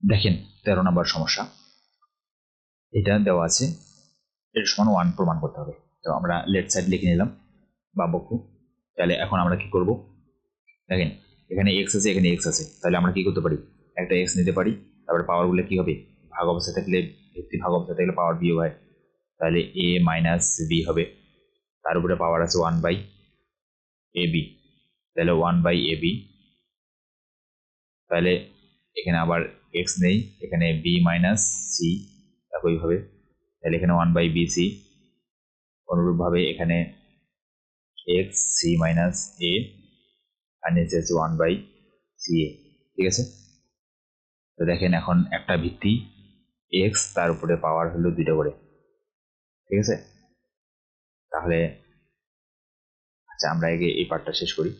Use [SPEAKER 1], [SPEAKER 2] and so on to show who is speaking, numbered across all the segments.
[SPEAKER 1] দেখেন 13 নম্বর সমস্যা, এটা দেওয়া আছে এর সমান 1 প্রমাণ করতে হবে। তো আমরা লেফট সাইড লিখে নিলাম বামপক্ষ। তাহলে এখন আমরা কি করব, দেখেন এখানে এক্স আছে এখানে এক্স আছে, তাহলে আমরা কি করতে পারি, একটা এক্স নিতে পারি, তারপরে পাওয়ারগুলো কি হবে, ভাগ অবস্থা থাকলে ভিত্তি ভাগ অবস্থা থাকলে পাওয়ার বিয়োগ হয়, তাহলে এ মাইনাস বি হবে, তার উপরে পাওয়ার আছে 1/ab, তাহলে 1/ab, তাহলে এখানে আবার এক্স নেই, এখানে বি মাইনাস সি একইভাবে, তাহলে এখানে 1/bc, অনুরূপভাবে এখানে এক্স সি মাইনাস এ আর নিচে আছে 1/ca, ঠিক আছে। তো দেখেন এখন একটা ভিত্তি এক্স, তার উপরে পাওয়ার হলো 2টা করে, ঠিক আছে। তাহলে আচ্ছা আমরা আগে এই পার্টটা শেষ করি।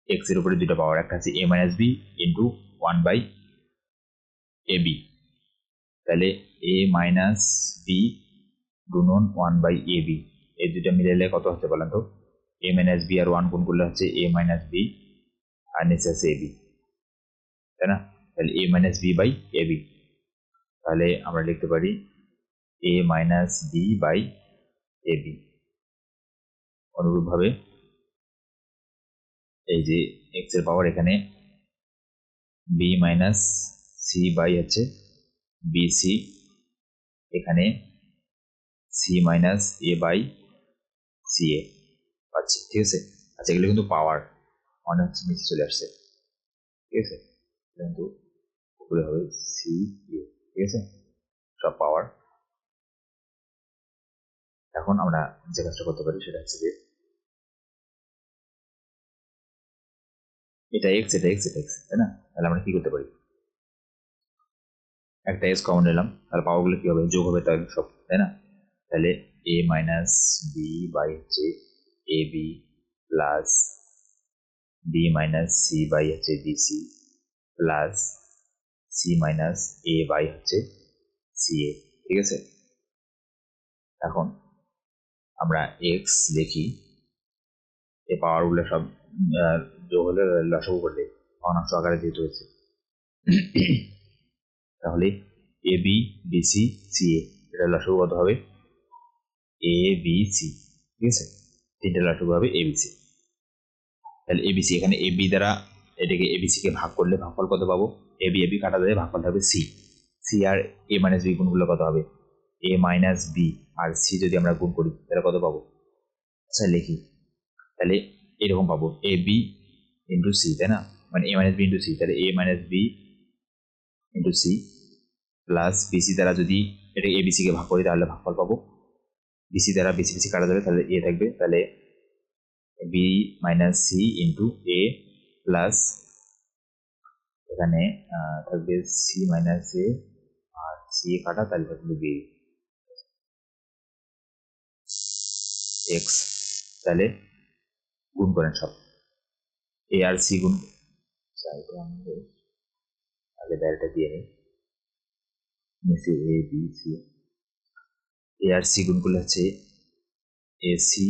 [SPEAKER 1] এক্স এর উপরে 2টা পাওয়ার, একটা আছে a minus B into 1/ab, তাহলে a মাইনাস বি গুণন 1/ab, এই দুটো মিলাইলে কত হচ্ছে বলেন তো, a মাইনাস বি আর 1 গুণ করলে হচ্ছে a মাইনাস বি আর নিচে আছে ab, তাই না। তাহলে a minus B by ab, তাহলে আমরা লিখতে পারি a minus B by ab। অনুরূপভাবে এই যে এক্স এর পাওয়ার এখানে b মাইনাস সি বাই হচ্ছে বিসি, এখানে c minus A by C A পাচ্ছি, ঠিক আছে। আচ্ছা এগুলো কিন্তু পাওয়ার মনে হচ্ছে নিচে চলে আসছে, ঠিক আছে, কিন্তু উপরে হবে সি এ, ঠিক আছে, সব পাওয়ার। এখন আমরা যে কাজটা করতে পারি সেটা হচ্ছে যে এটা এক্স এটা এক্স এটা এক্স, তাই না। তাহলে আমরা কি করতে পারি, একটা এক্স কমন নিলাম, তাহলে পাওয়ারগুলো কি হবে, যোগ হবে তাহলে সব, তাই না। তাহলে a মাইনাস বি বাই হচ্ছে A B plus B minus C by হচ্ছে BC plus C minus A by হচ্ছে সি এ, ঠিক আছে। এখন আমরা এক্স লিখি, এই পাওয়ারগুলো সব যোগ হলে লসাগু করলে অনাংশ আকারে যেহেতু হয়েছে, তাহলে এ বি বিসি সি এ, এটা লসাগু কত হবে এ বি সি, ঠিক আছে, তিনটে লসাগু হবে এ বি সি। তাহলে এবিসি, এখানে এ বি দ্বারা এটাকে এবিসি কে ভাগ করলে ভাগফল কত পাবো, এ বি কাটা দেবে, ভাগফল হবে সি, সি আর এ মাইনাস বি গুণগুলো কত হবে, এ মাইনাস বি আর সি যদি আমরা গুণ করি তাহলে কত পাবো, আচ্ছা লিখি, তাহলে এরকম পাবো এ বি ইন্টু সি, তাই না, মানে A minus B into C, তাহলে A minus B into C plus BC দ্বারা যদি এটা এবিসি কে ভাগ করি তাহলে ভাগফল পাবো, বিসি দ্বারা বিসি বিসি কাটা যাবে, তাহলে এ থাকবে, তাহলে বি মাইনাস সি ইন্টু এ প্লাস এখানে থাকবে সি মাইনাস এ আর সি কাটা, তাহলে থাকবে বি এক্স, তাহলে গুণ করেন সব, এ আর সি গুণ, আগে ডাইরেক্টটা দিয়ে নিই, নিচে এ বি সি, এ আর সি গুণ করলে হচ্ছে এ সি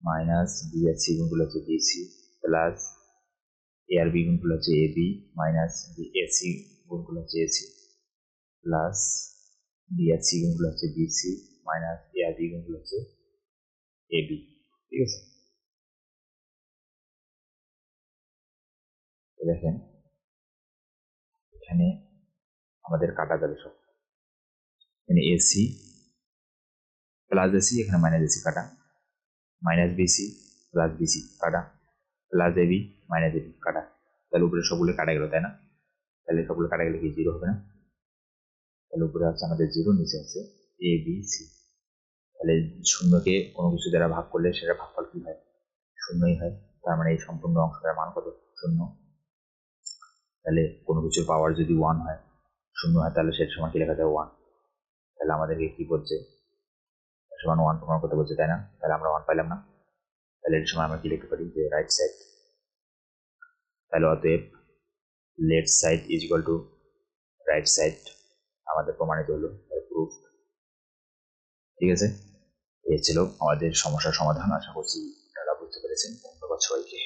[SPEAKER 1] মাইনাস বি আর সি গুণ করলে হচ্ছে বিসি প্লাস এ আর বি গুণ করলে হচ্ছে A B minus B A C গুণ করলে হচ্ছে এসি প্লাস বি আর সি গুণ করলে হচ্ছে বিসি মাইনাস এ আর বি গুণ করলে হচ্ছে এ বি, ঠিক আছে। দেখেন এখানে আমাদের কাটা যাবে সব, এখানে এসি প্লাস এসি, এখানে মাইনাস এসি কাটা, মাইনাস বিসি প্লাস বিসি কাটা প্লাস এবি মাইনাস এবি কাটা, তাহলে উপরে সবগুলো কাটা গেল, তাই না। তাহলে সবগুলো কাটা গেলে কি জিরো হবে না, তাহলে উপরে আছে আমাদের জিরো, নিচে আছে এ বি সি। তাহলে শূন্যকে কোনো কিছু দ্বারা ভাগ করলে সেটা ভাগফল কি হয়, শূন্যই হয়, তার মানে এই সম্পূর্ণ অংশটার মান কত, শূন্য। তাহলে কোনো কিছুর পাওয়ার যদি 1 হয়, শূন্য হয়, তাহলে সেটা সময় কি লেখা যায় 1, তাহলে আমাদেরকে কি করছে, সমান 1 প্রমাণ করতে বলছে, তাই না। তাহলে আমরা 1 পাইলাম না, তাহলে এর সময় আমরা কি লিখতে পারি যে রাইট সাইড, তাহলে অতএব left side is equal to right side আমাদের প্রমাণিত হলো, প্রুফ, ঠিক আছে। এই ছিল আমাদের সমস্যার সমাধান, আশা করছি আপনারা বুঝতে পেরেছেন। ধন্যবাদ সবাইকে।